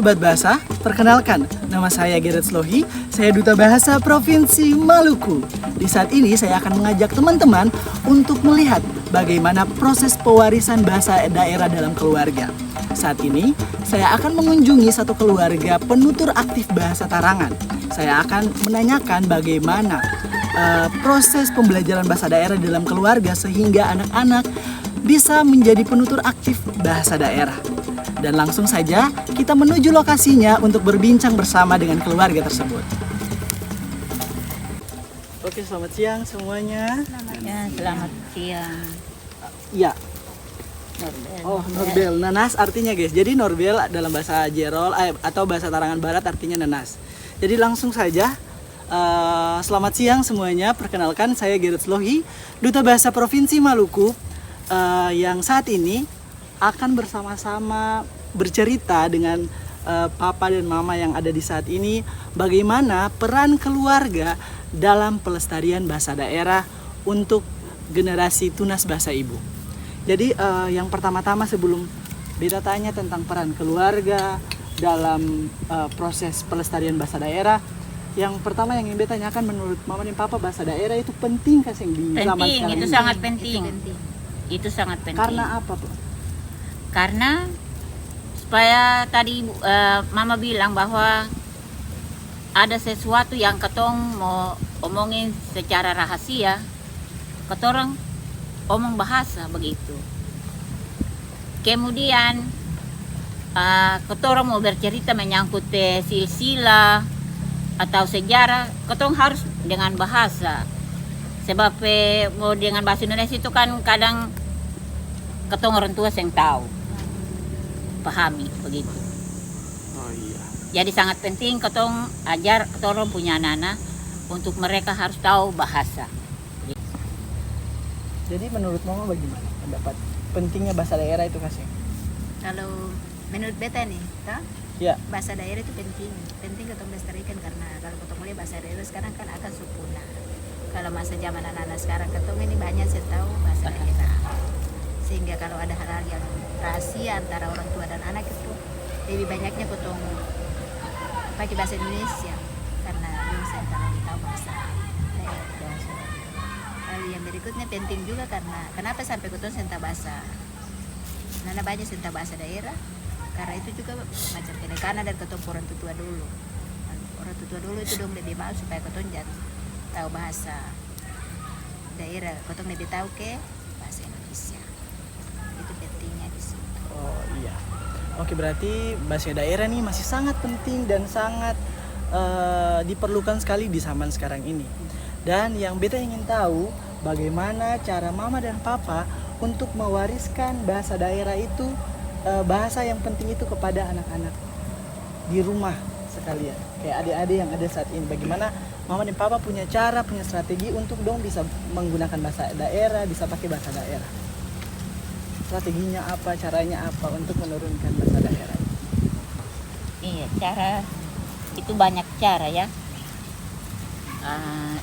Sahabat Bahasa, perkenalkan, nama saya Gerrit Slohi, saya Duta Bahasa Provinsi Maluku. Di saat ini saya akan mengajak teman-teman untuk melihat bagaimana proses pewarisan bahasa daerah dalam keluarga. Saat ini, saya akan mengunjungi satu keluarga penutur aktif bahasa Tarangan. Saya akan menanyakan bagaimana proses pembelajaran bahasa daerah dalam keluarga sehingga anak-anak bisa menjadi penutur aktif bahasa daerah. Dan langsung saja kita menuju lokasinya untuk berbincang bersama dengan keluarga tersebut. Oke, selamat siang semuanya. Selamat siang. Ya, Norbel. oh Norbel, nanas artinya guys. Jadi Norbel dalam bahasa Jerol atau bahasa Tarangan Barat artinya nanas. Jadi langsung saja, selamat siang semuanya. Perkenalkan saya Gerrit Slohi, Duta Bahasa Provinsi Maluku, yang saat ini akan bersama-sama bercerita dengan papa dan mama yang ada di saat ini bagaimana peran keluarga dalam pelestarian bahasa daerah untuk generasi tunas bahasa ibu. Jadi yang pertama-tama sebelum Beta tanya tentang peran keluarga dalam proses pelestarian bahasa daerah, yang pertama yang ingin Beta tanyakan, menurut mama dan papa bahasa daerah itu penting kasih di zaman Penting, sekarang itu ini? sangat penting. Itu sangat penting. Karena apa, Bu? Karena supaya tadi mama bilang bahwa ada sesuatu yang ketong mau omongin secara rahasia, ketorong omong bahasa begitu. Kemudian ketorong mau bercerita menyangkut silsilah atau sejarah, ketong harus dengan bahasa. Sebab mau dengan bahasa Indonesia itu kan kadang ketong orang tua yang tahu, pahami begitu. Oh iya. Jadi sangat penting ketong ajar ketong punya anak-anak untuk mereka harus tahu bahasa. Jadi menurut mama bagaimana pendapat pentingnya bahasa daerah itu kasih? Kalau menurut beta nih, Ya. bahasa daerah itu penting kita melestarikan, karena kalau kita mulai bahasa daerah sekarang kan akan punah. Kalau masa zaman anak-anak sekarang ketemu ini banyak yang tahu bahasa daerah, sehingga kalau ada hal-hal yang rahasia antara orang tua dan anak itu lebih banyaknya ketemu pakai bahasa Indonesia, karena belum saya tahu bahasa daerah. Lalu yang berikutnya penting juga karena kenapa sampai ketemu senta bahasa, karena banyak senta bahasa daerah, karena itu juga macam penekanan dan ketemu orang tua dulu. Orang tua dulu itu dong lebih mau supaya ketemu tahu bahasa daerah, ketemu lebih tahu ke bahasa Indonesia. Itu pentingnya di situ. Oh iya. Oke, berarti bahasa daerah nih masih sangat penting dan sangat diperlukan sekali di zaman sekarang ini. Dan yang Beta ingin tahu, bagaimana cara mama dan papa untuk mewariskan bahasa daerah itu, bahasa yang penting itu kepada anak-anak di rumah sekalian, kayak adik-adik yang ada saat ini. Bagaimana mama dan papa punya cara, punya strategi untuk dong bisa menggunakan bahasa daerah, bisa pakai bahasa daerah. Strateginya apa, caranya apa untuk menurunkan bahasa daerah? Iya, cara itu banyak cara ya.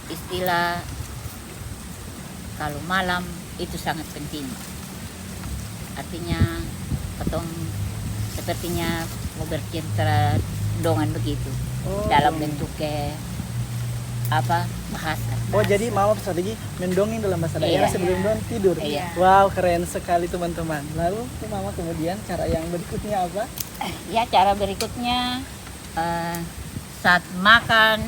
Istilah kalau malam itu sangat penting. Artinya ketong sepertinya mau bercerita dongan begitu, dalam bentuk bahasa. Oh, jadi mama strategi mendongeng dalam bahasa daerah Iya. sebelum dong tidur. Iya. Wow, keren sekali teman-teman. Lalu mama kemudian cara yang berikutnya apa? Ya, cara berikutnya saat makan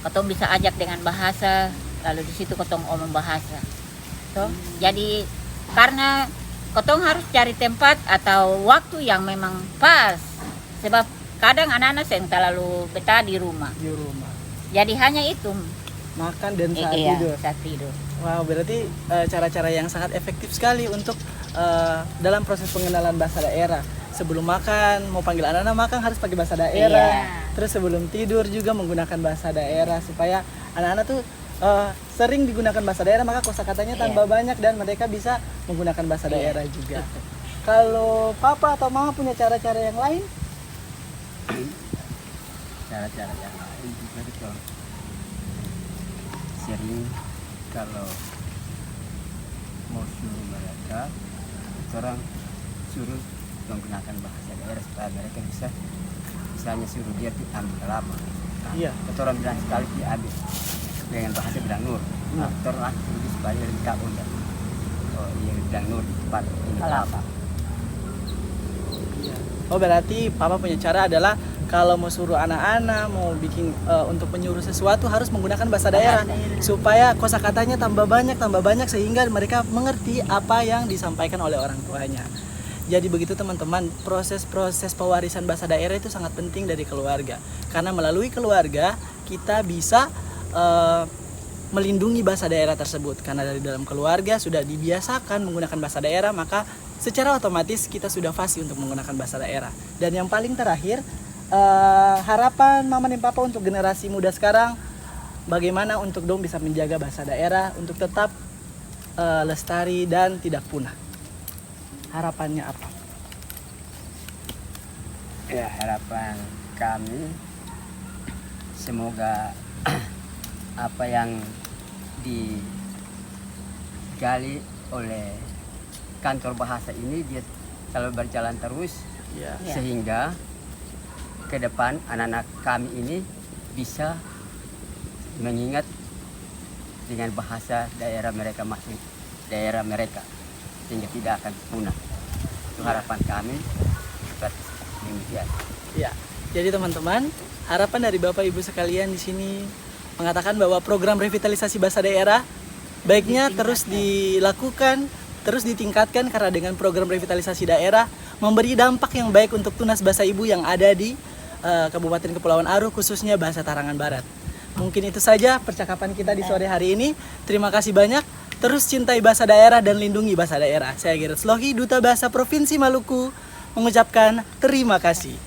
ketong bisa ajak dengan bahasa, lalu di situ ketong omong bahasa. Jadi karena ketong harus cari tempat atau waktu yang memang pas, sebab kadang anak-anak yang terlalu betah di rumah. Di rumah. Jadi hanya itu, Makan dan saat iya, tidur. saat tidur. Wow, berarti cara-cara yang sangat efektif sekali untuk dalam proses pengenalan bahasa daerah. Sebelum makan, mau panggil anak-anak makan harus pakai bahasa daerah. Iya. Terus sebelum tidur juga menggunakan bahasa daerah supaya anak-anak tuh sering digunakan bahasa daerah, maka kosakatanya tambah banyak dan mereka bisa menggunakan bahasa daerah juga. Kalau papa atau mama punya cara-cara yang lain? Cara-cara yang lain juga itu sering kalau mau suruh mereka, orang suruh menggunakan bahasa daerah supaya mereka bisa misalnya suruh dia ambil kelapa. Nah, Iya. orang bilang sekali dia ambil dengan bahasa bilang nur. Nah, Hmm. orang langsung supaya lengkap udah. Oh iya bilang nur di tempat ini kelapa. Iya. Oh berarti papa punya cara adalah kalau mau suruh anak-anak mau bikin untuk menyuruh sesuatu harus menggunakan bahasa daerah supaya kosakatanya tambah banyak sehingga mereka mengerti apa yang disampaikan oleh orang tuanya. Jadi begitu teman-teman, proses-proses pewarisan bahasa daerah itu sangat penting dari keluarga. Karena melalui keluarga kita bisa melindungi bahasa daerah tersebut. Karena dari dalam keluarga sudah dibiasakan menggunakan bahasa daerah, maka secara otomatis kita sudah fasih untuk menggunakan bahasa daerah. Dan yang paling terakhir, harapan mama dan papa untuk generasi muda sekarang, bagaimana untuk dong bisa menjaga bahasa daerah untuk tetap lestari dan tidak punah. Harapannya apa? Ya harapan kami semoga apa yang digali oleh kantor bahasa ini dia selalu berjalan terus Ya. Ya. sehingga ke depan anak-anak kami ini bisa mengingat dengan bahasa daerah mereka masing daerah mereka sehingga tidak akan punah. Itu harapan kami seperti demikian. Ya. Jadi teman-teman, harapan dari Bapak Ibu sekalian di sini mengatakan bahwa program revitalisasi bahasa daerah baiknya terus dilakukan, terus ditingkatkan karena dengan program revitalisasi daerah memberi dampak yang baik untuk tunas bahasa ibu yang ada di Kabupaten Kepulauan Aru, khususnya bahasa Tarangan Barat. Mungkin itu saja percakapan kita di sore hari ini. Terima kasih banyak. Terus cintai bahasa daerah dan lindungi bahasa daerah. Saya Gerrit Slohi, Duta Bahasa Provinsi Maluku, mengucapkan terima kasih.